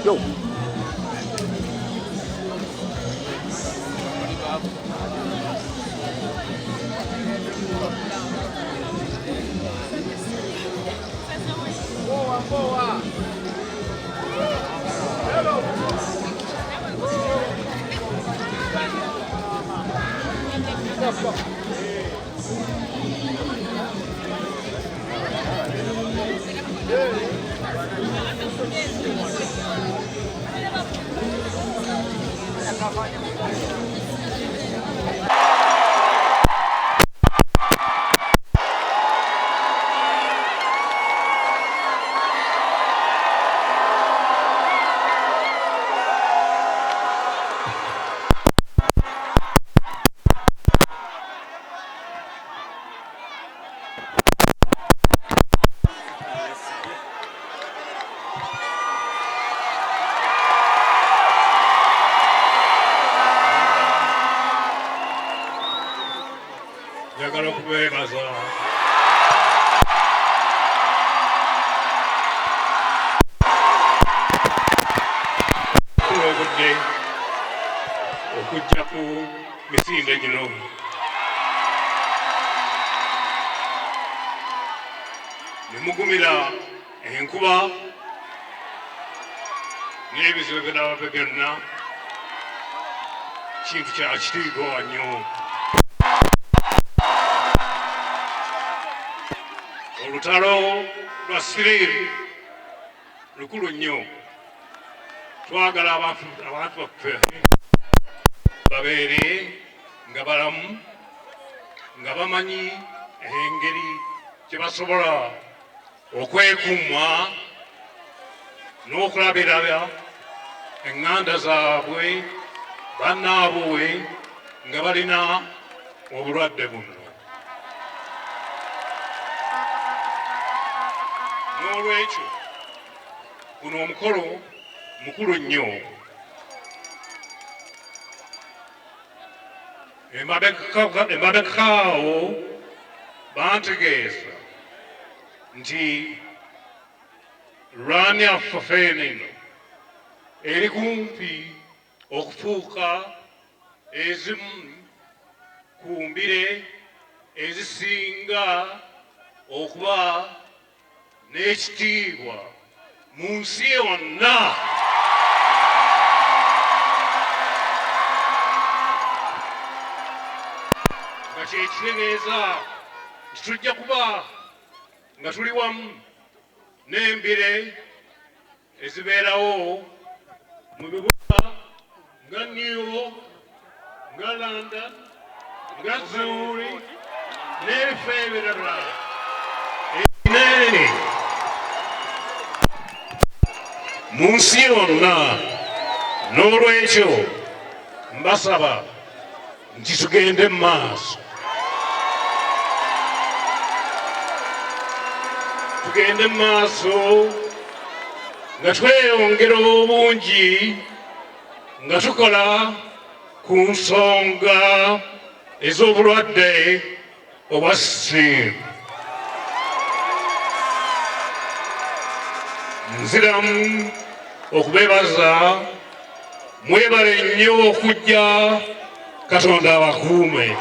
Yo. Boa. Njagala okubeebaza obudde okujja ku misinde gino ne mugumira enkuba n'ebizibu ebirala byonna kintu kya kitiibwa nnyo. Olutalo lwa Siriimu lukulu nnyo. Twagala abantu baffe babeere nga balamu nga bamanyi engeri gye basobola okwekuuma n'okulabira eŋŋanda zaabwe bannaabwe nga balina obulwadde buno. N'olwekyo guno omukolo mukulu nnyo. Emabega awo bantegeeza nti lwani yaffe feena eno eri kumpi okufuuka ezimu ku mbire ezisinga okuba n'ekitiibwa mu nsi yonna. Nga kyekitegeeza nti tujja kuba nga tuli wamu n'embire ezibeerawo mu bibuga nga New York, nga London, nga Zurich n'ebifo ebirala ebinene mu nsi yonna. N'olwekyo mbasaba nti tugende mu maaso, tugende mu maaso nga tweyongera obungi nga tukola ku nsonga ez'obulwadde obwa Siriimu. Nziramu okubeebaza, mwebale nnyo okujja, Katonda abakuume.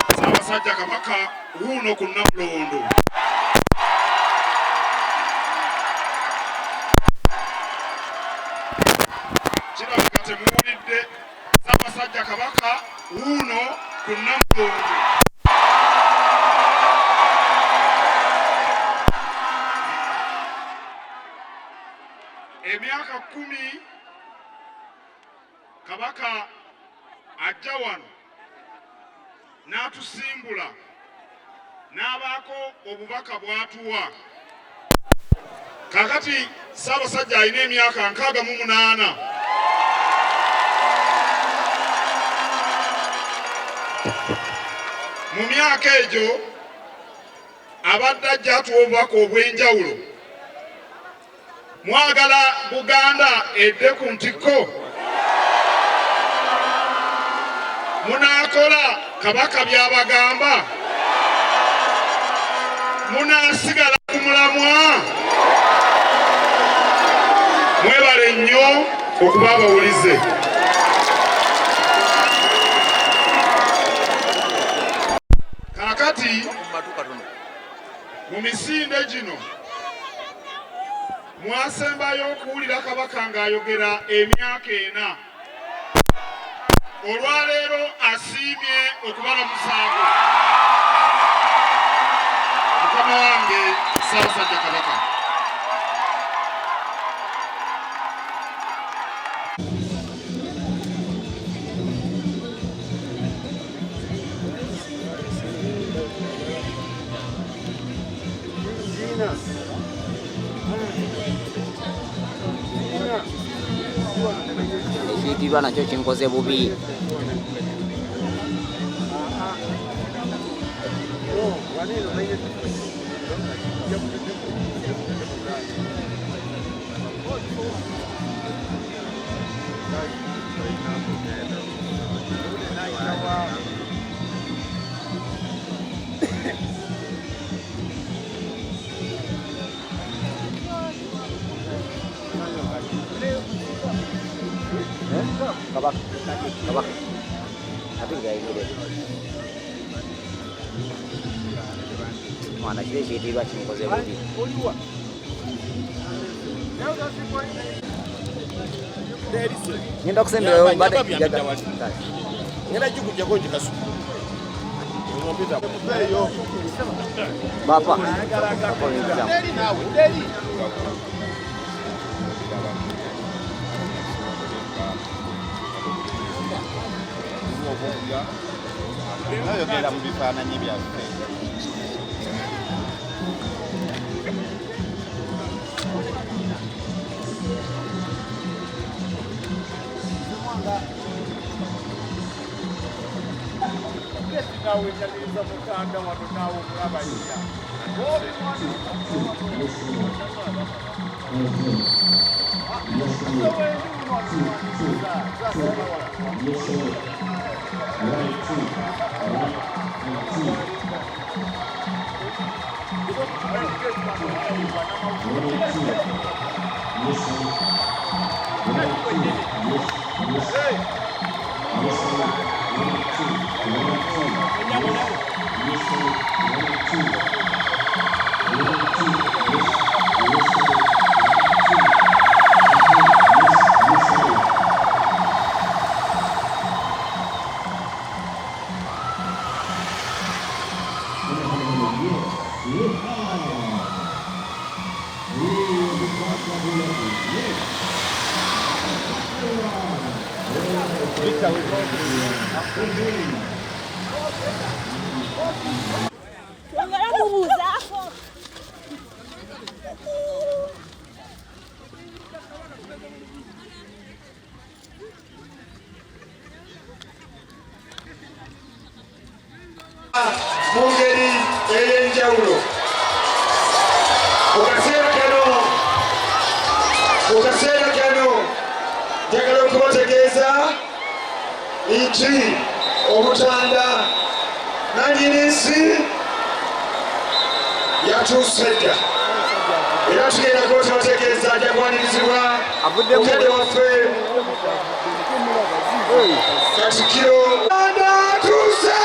Ssaabasajja Kabaka wuuno ku Nnamulondo. Kirabika temuwulidde, Ssaabasajja Kabaka wuuno ku Nnamulondo. Emyaka 10 Kabaka ajja wano n'atusimbula n'abaako obubaka bw'atuwa. Kakati Ssaabasajja alina emyaka 68. mu myaka egyo abadde ajja atuwa obubaka obw'enjawulo. Mwagala Buganda edde ku ntikko? Munaakola Kabaka by'abagamba? Munaasigala ku mulamwa? Mwebale nnyo okuba abawulize. Kaakati mu misinde gino mwasembayo okuwulira Kabaka ng'ayogera emyaka 4. Olwaleero asiimye okubalamusaago mukama wange Ssaabasajja Kabaka. Ekiyitibwa nakyo kinkoze bubi. Kabaka. Tapi gak ini deh. Mana sih tiba kinkoze bubi. Ngenda kusembera mbadde jaga. Ngenda jukujja ko jikasu. Bapa. Ayogera mu bifaananyi byaffe. mu ngeri ey'enjawulo. Mu kaseera kano njagala okubategeeza nti Omutanda nannyini nsi yatuuse dda, era tugenda kubategeeza ajagwanirizibwa mukadde waffe Katikkiro atuuse.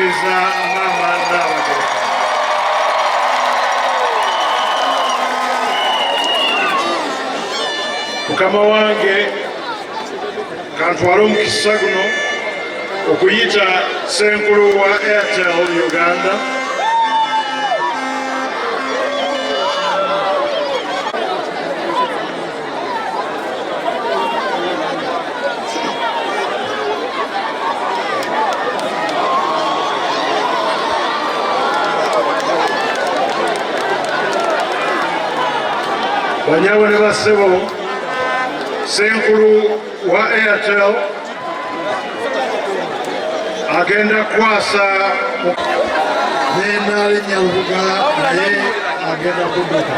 okuweereza maama Nnaabagereka. Mukama wange kantwale omukisa guno okuyita Ssenkulu wa Airtel Uganda Banyawo ne bassebo, Ssenkulu wa Airtel agenda kwasa n'enaalinnya Lubuga naye agenda kudduka.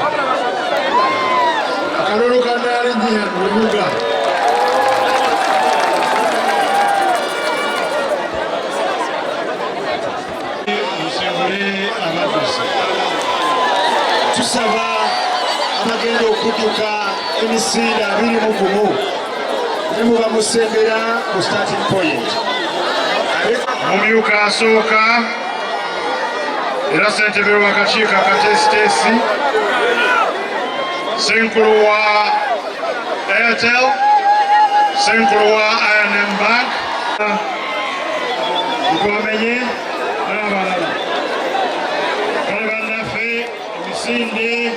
Akalulu ka naalinnya Lubuga musibule abaddusi. Tusaba abagenda okudduka emisinde 21 ne muba musembera mu starting point. Mumyuka asooka era ssentebe w'akakiiko akateesiteesi, Ssenkulu wa Airtel, Ssenkulu wa I&M Bank, Nkwamenye n'abalala. Bale bannaffe emisinde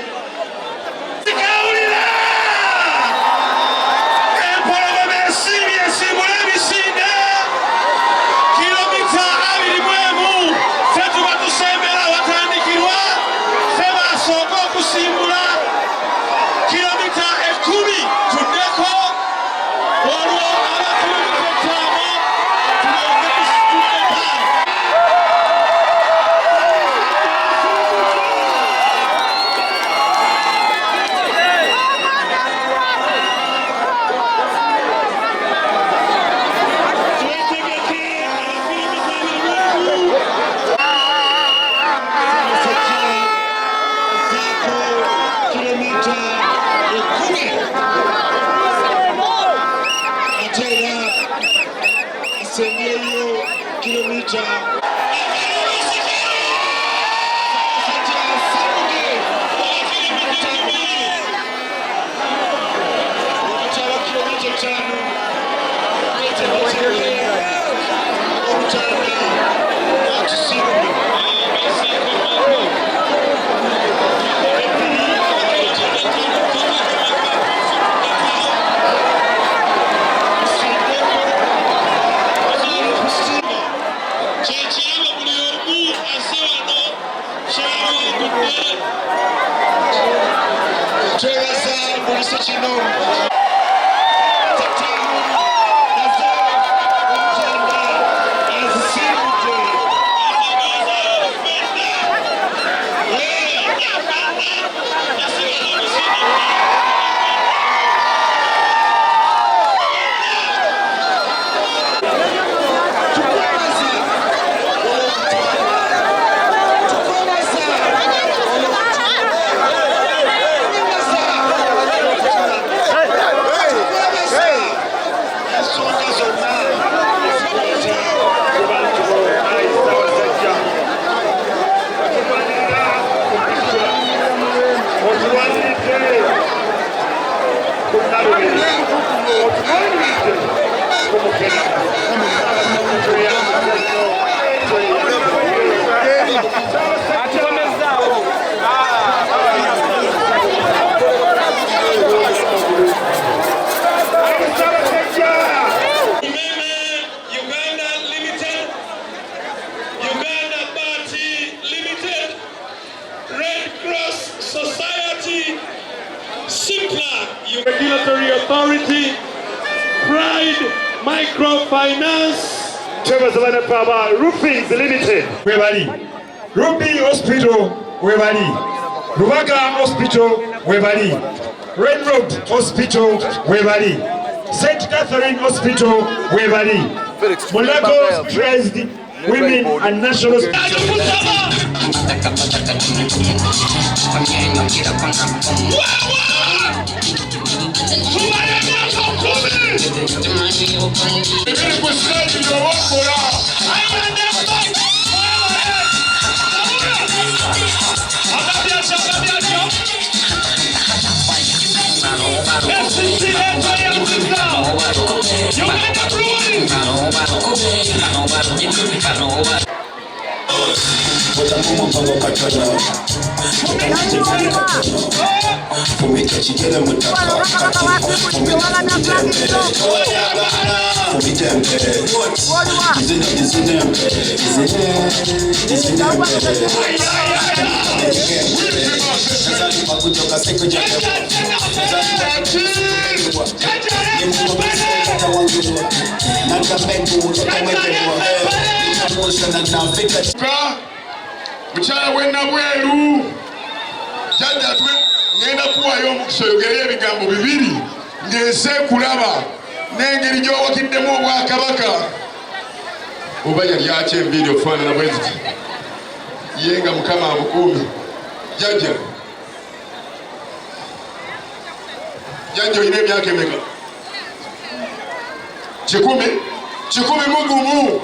Regulatory Authority, Pride Microfinance, Roofings Limited, Webali, Ruby Hospital, Webali, Rubaga Hospital, Webali, Red Road Hospital, Webali, St. Catherine Hospital, Webali, Monaco Praised Women and National Mukyala w'Ennabweru jjajja ngenda kuwaayo omukisa oyogere ebigambo bibiri ng'ensi ekulaba n'engeri gy'owakiddemu obwakabaka oba yali atya enviiri okufaanana bwe ziti ye nga Mukama abukuumi. Jjajja olina emyaka emeka? 100 mu gumu.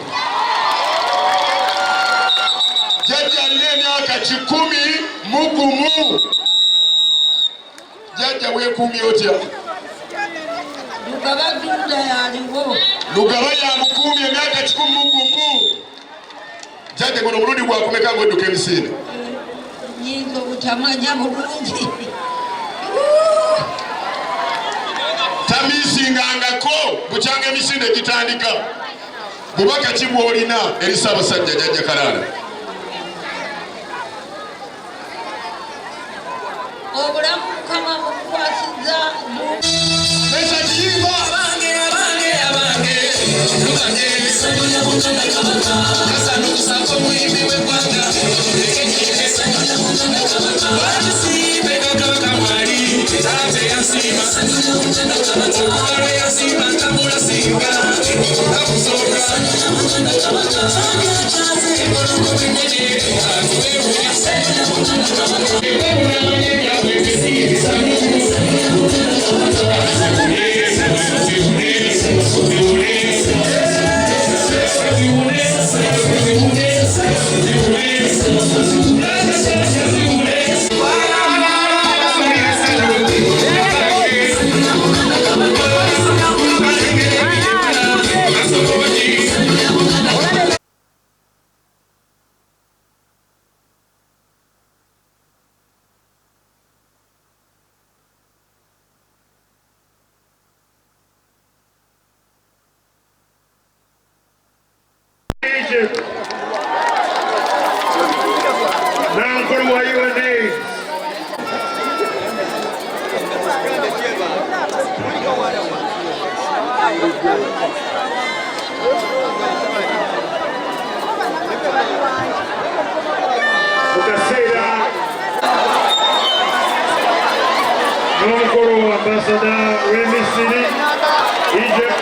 Jjajja alina emyaka 100 mu gumu. Jjajja weekuumye otya? Lugaba yamukuumye emyaka 10 mu gumu. Jjajja guno omulundi gwakumeka ng'odduka emisinde? Nyinza obutamanya bulungi. Tamiisingangako bukyanga emisinde gitandika. Bubaka ki bw'olina eri Ssaabasajja Jjajja Kalaala? Obulamu Mukama bukwasizza Pesa kiyimba Ambassador Misinde, Egypt.